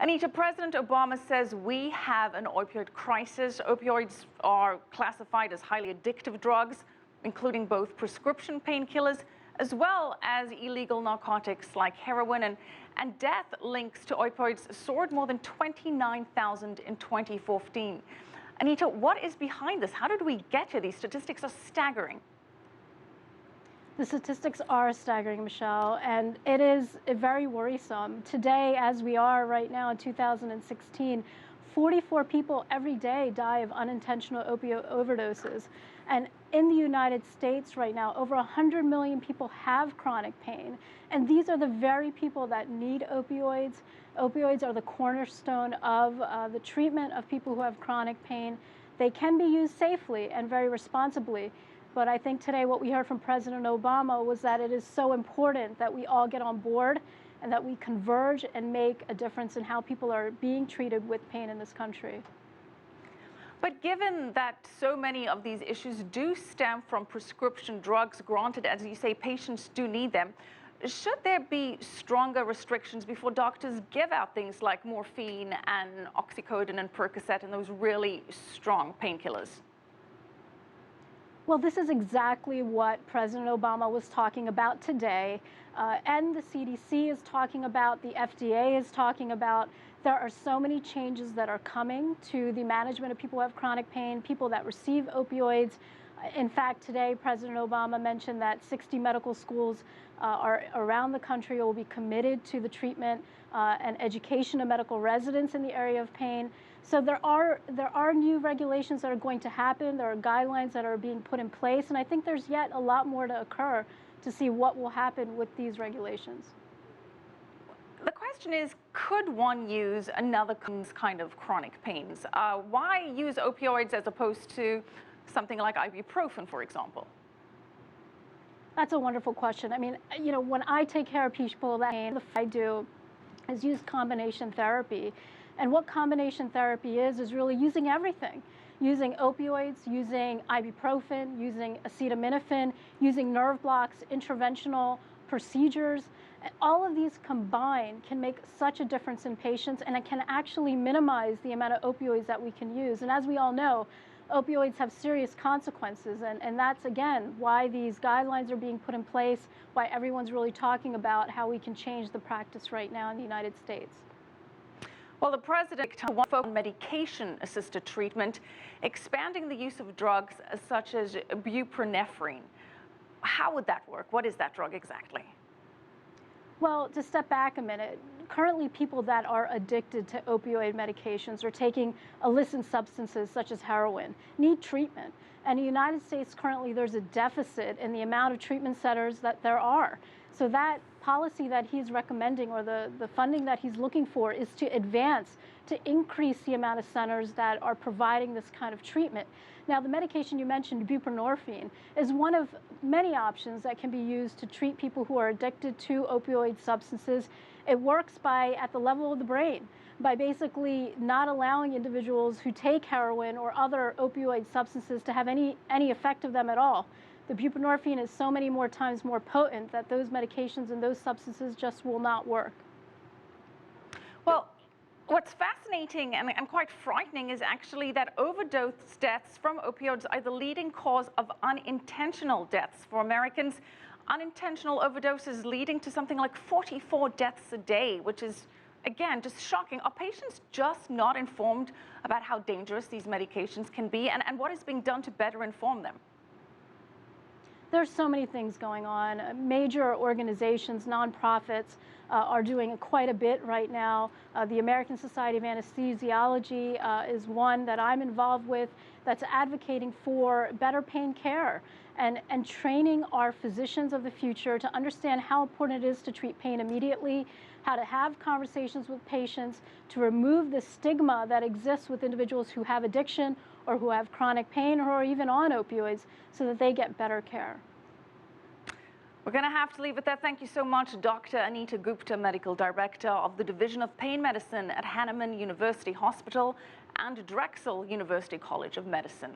Anita, President Obama says we have an opioid crisis. Opioids are classified as highly addictive drugs, including both prescription painkillers as well as illegal narcotics like heroin. And death links to opioids soared more than 29,000 in 2014. Anita, what is behind this? How did we get here? These statistics are staggering. The statistics are staggering, Michelle, and it is very worrisome. Today, as we are right now in 2016, 44 people every day die of unintentional opioid overdoses. And in the United States right now, over 100 million people have chronic pain. And these are the very people that need opioids. Opioids are the cornerstone of the treatment of people who have chronic pain. They can be used safely and very responsibly. But I think today what we heard from President Obama was that it is so important that we all get on board and that we converge and make a difference in how people are being treated with pain in this country. But given that so many of these issues do stem from prescription drugs, granted, as you say, patients do need them, should there be stronger restrictions before doctors give out things like morphine and oxycodone and Percocet and those really strong painkillers? Well, this is exactly what President Obama was talking about today, and the CDC is talking about, the FDA is talking about. There are so many changes that are coming to the management of people who have chronic pain, people that receive opioids. In fact, today, President Obama mentioned that 60 medical schools around the country will be committed to the treatment and education of medical residents in the area of pain. So there are new regulations that are going to happen. There are guidelines that are being put in place, and I think there's yet a lot more to occur to see what will happen with these regulations. The question is, could one use another kind of chronic pains? Why use opioids as opposed to something like ibuprofen, for example? That's a wonderful question. I mean, you know, when I take care of people that pain, what I do is use combination therapy. And what combination therapy is really using everything. Using opioids, using ibuprofen, using acetaminophen, using nerve blocks, interventional procedures. All of these combined can make such a difference in patients, and it can actually minimize the amount of opioids that we can use. And as we all know, opioids have serious consequences, and that's, again, why these guidelines are being put in place, why everyone's really talking about how we can change the practice right now in the United States. Well, the president focused on medication-assisted treatment, expanding the use of drugs such as buprenorphine. How would that work? What is that drug exactly? Well, to step back a minute, currently people that are addicted to opioid medications or taking illicit substances such as heroin need treatment. And in the United States currently there's a deficit in the amount of treatment centers that there are. So that policy that he's recommending, or the funding that he's looking for, is to advance, to increase the amount of centers that are providing this kind of treatment. Now, the medication you mentioned, buprenorphine, is one of many options that can be used to treat people who are addicted to opioid substances. It works at the level of the brain, by basically not allowing individuals who take heroin or other opioid substances to have any effect of them at all. The buprenorphine is so many more times more potent that those medications and those substances just will not work. Well, what's fascinating and quite frightening is actually that overdose deaths from opioids are the leading cause of unintentional deaths for Americans. Unintentional overdoses leading to something like 44 deaths a day, which is, again, just shocking. Are patients just not informed about how dangerous these medications can be, and what is being done to better inform them? There's so many things going on. Major organizations, nonprofits, are doing quite a bit right now. The American Society of Anesthesiology is one that I'm involved with that's advocating for better pain care and training our physicians of the future to understand how important it is to treat pain immediately, how to have conversations with patients, to remove the stigma that exists with individuals who have addiction or who have chronic pain or are even on opioids, so that they get better care. We're going to have to leave it there. Thank you so much, Dr. Anita Gupta, Medical Director of the Division of Pain Medicine at Hahnemann University Hospital and Drexel University College of Medicine.